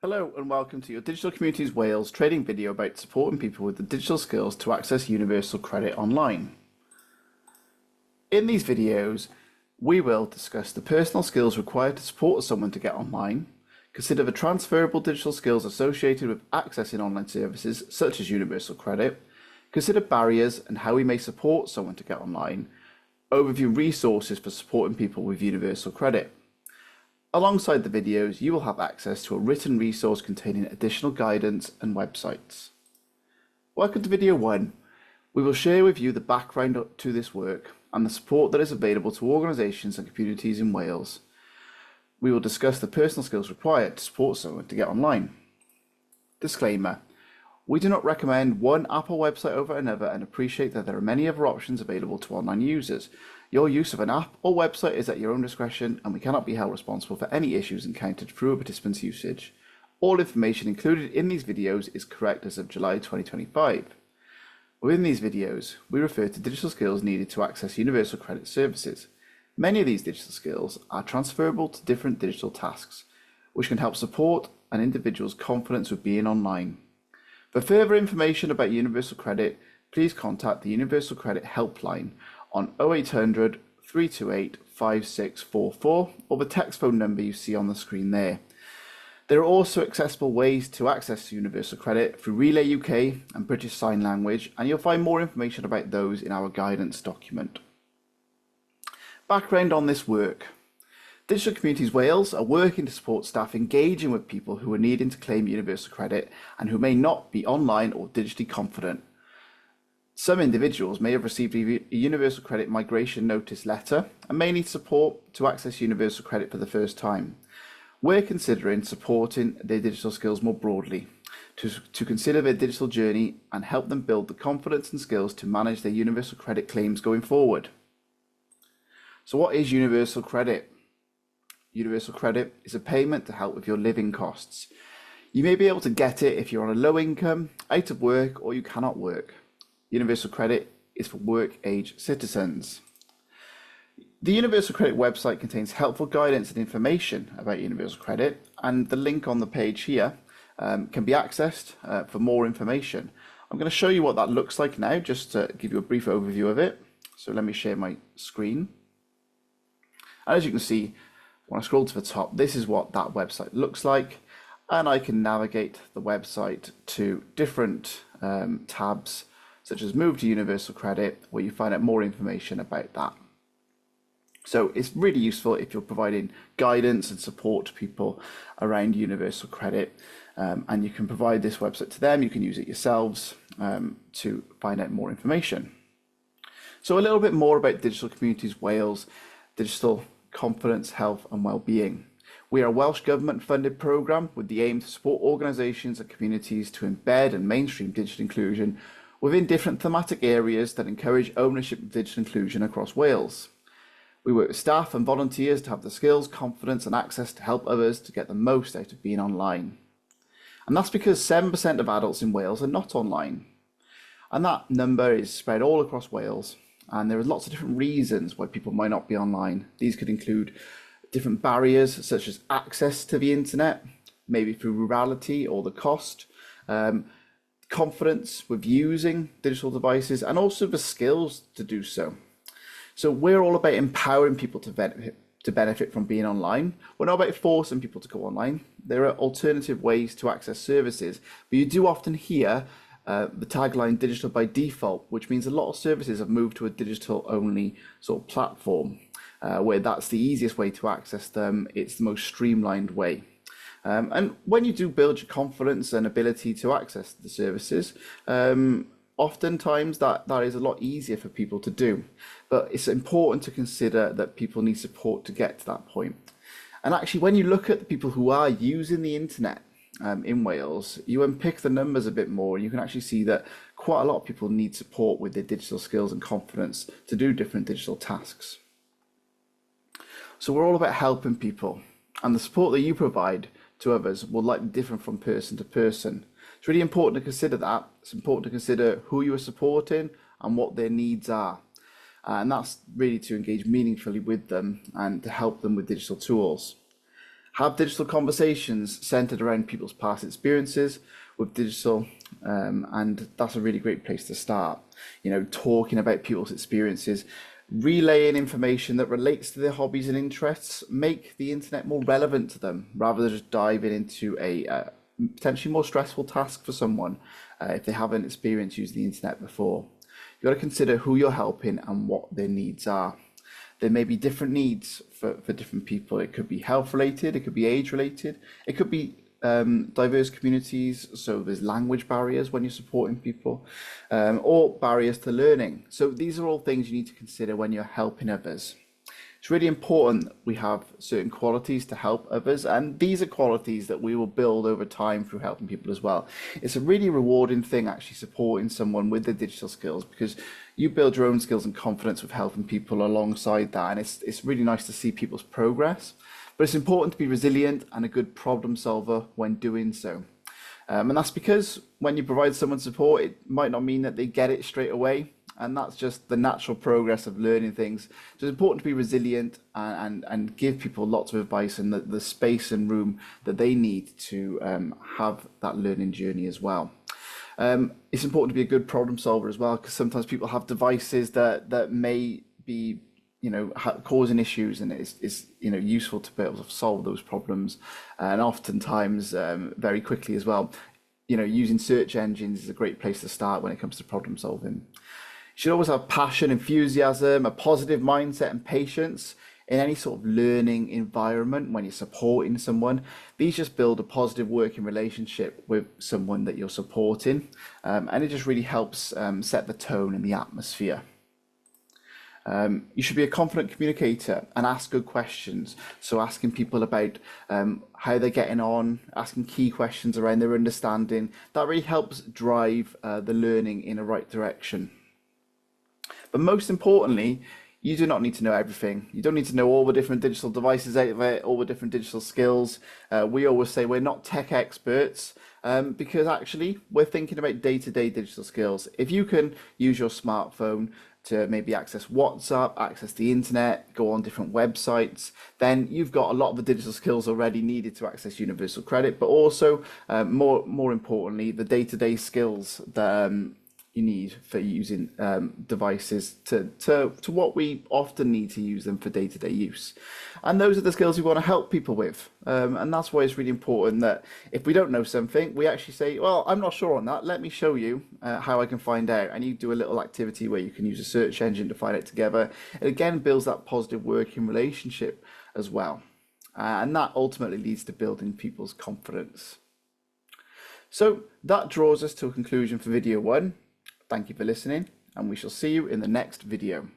Hello and welcome to your Digital Communities Wales training video about supporting people with the digital skills to access universal credit online. In these videos, we will discuss the personal skills required to support someone to get online, consider the transferable digital skills associated with accessing online services such as universal credit, consider barriers and how we may support someone to get online, overview resources for supporting people with universal credit. Alongside the videos, you will have access to a written resource containing additional guidance and websites. Welcome to video 1. We will share with you the background to this work and the support that is available to organisations and communities in Wales. We will discuss the personal skills required to support someone to get online. Disclaimer: we do not recommend one app or website over another and appreciate that there are many other options available to online users. Your use of an app or website is at your own discretion, and we cannot be held responsible for any issues encountered through a participant's usage. All information included in these videos is correct as of July 2025. Within these videos, we refer to digital skills needed to access universal credit services. Many of these digital skills are transferable to different digital tasks, which can help support an individual's confidence with being online. For further information about universal credit, please contact the Universal Credit Helpline on 0800 328 5644 or the text phone number you see on the screen there. There are also accessible ways to access universal credit through Relay UK and British Sign Language, and you'll find more information about those in our guidance document. Background on this work. Digital Communities Wales are working to support staff engaging with people who are needing to claim universal credit and who may not be online or digitally confident. Some individuals may have received a universal credit migration notice letter and may need support to access universal credit for the first time. We're considering supporting their digital skills more broadly, to consider their digital journey and help them build the confidence and skills to manage their universal credit claims going forward. So what is universal credit? Universal credit is a payment to help with your living costs. You may be able to get it if you're on a low income, out of work, or you cannot work. Universal credit is for work-age citizens. The Universal Credit website contains helpful guidance and information about universal credit, and the link on the page here can be accessed for more information. I'm going to show you what that looks like now, just to give you a brief overview of it. So let me share my screen. And as you can see, when I scroll to the top, this is what that website looks like, and I can navigate the website to different tabs, such as Move to Universal Credit, where you find out more information about that. So it's really useful if you're providing guidance and support to people around universal credit, and you can provide this website to them. You can use it yourselves to find out more information. So a little bit more about Digital Communities Wales, digital confidence, health and well-being. We are a Welsh Government funded programme with the aim to support organisations and communities to embed and mainstream digital inclusion within different thematic areas that encourage ownership of digital inclusion across Wales. We work with staff and volunteers to have the skills, confidence and access to help others to get the most out of being online. And that's because 7% of adults in Wales are not online. And that number is spread all across Wales. And there are lots of different reasons why people might not be online. These could include different barriers such as access to the internet, maybe through rurality or the cost, confidence with using digital devices, and also the skills to do so. So we're all about empowering people to benefit from being online. We're not about forcing people to go online. There are alternative ways to access services, but you do often hear the tagline digital by default, which means a lot of services have moved to a digital only sort of platform, where that's the easiest way to access them. It's the most streamlined way. And when you do build your confidence and ability to access the services, oftentimes that is a lot easier for people to do. But it's important to consider that people need support to get to that point. And actually, when you look at the people who are using the internet in Wales, you unpick the numbers a bit more, and you can actually see that quite a lot of people need support with their digital skills and confidence to do different digital tasks. So we're all about helping people, and the support that you provide to others will likely differ from person to person. It's really important to consider that. It's important to consider who you are supporting and what their needs are. And that's really to engage meaningfully with them and to help them with digital tools. Have digital conversations centered around people's past experiences with digital, and that's a really great place to start. Talking about people's experiences, relaying information that relates to their hobbies and interests, make the internet more relevant to them rather than just diving into a potentially more stressful task for someone if they haven't experienced using the internet before. You've got to consider who you're helping and what their needs are. There may be different needs for different people. It could be health related, it could be age related, it could be diverse communities, so there's language barriers when you're supporting people, or barriers to learning. So these are all things you need to consider when you're helping others. It's really important that we have certain qualities to help others, and these are qualities that we will build over time through helping people as well. It's a really rewarding thing actually supporting someone with their digital skills, because you build your own skills and confidence with helping people alongside that, and it's really nice to see people's progress. But it's important to be resilient and a good problem solver when doing so. And that's because when you provide someone support, it might not mean that they get it straight away. And that's just the natural progress of learning things. So it's important to be resilient and give people lots of advice and the space and room that they need to have that learning journey as well. It's important to be a good problem solver as well, because sometimes people have devices that may be causing issues, and it's useful to be able to solve those problems, and oftentimes very quickly as well. Using search engines is a great place to start when it comes to problem solving. You should always have passion, enthusiasm, a positive mindset and patience in any sort of learning environment when you're supporting someone. These just build a positive working relationship with someone that you're supporting, and it just really helps set the tone and the atmosphere. You should be a confident communicator and ask good questions. So asking people about how they're getting on, asking key questions around their understanding, that really helps drive the learning in the right direction. But most importantly, you do not need to know everything. You don't need to know all the different digital devices out there, all the different digital skills. We always say we're not tech experts, because actually we're thinking about day-to-day digital skills. If you can use your smartphone to maybe access WhatsApp, access the internet, go on different websites, then you've got a lot of the digital skills already needed to access universal credit, but also more importantly, the day-to-day skills that you need for using devices to what we often need to use them for day-to-day use. And those are the skills we want to help people with. And that's why it's really important that if we don't know something, we actually say, well, I'm not sure on that. Let me show you how I can find out. And you do a little activity where you can use a search engine to find it together. It again builds that positive working relationship as well. And that ultimately leads to building people's confidence. So that draws us to a conclusion for video 1. Thank you for listening, and we shall see you in the next video.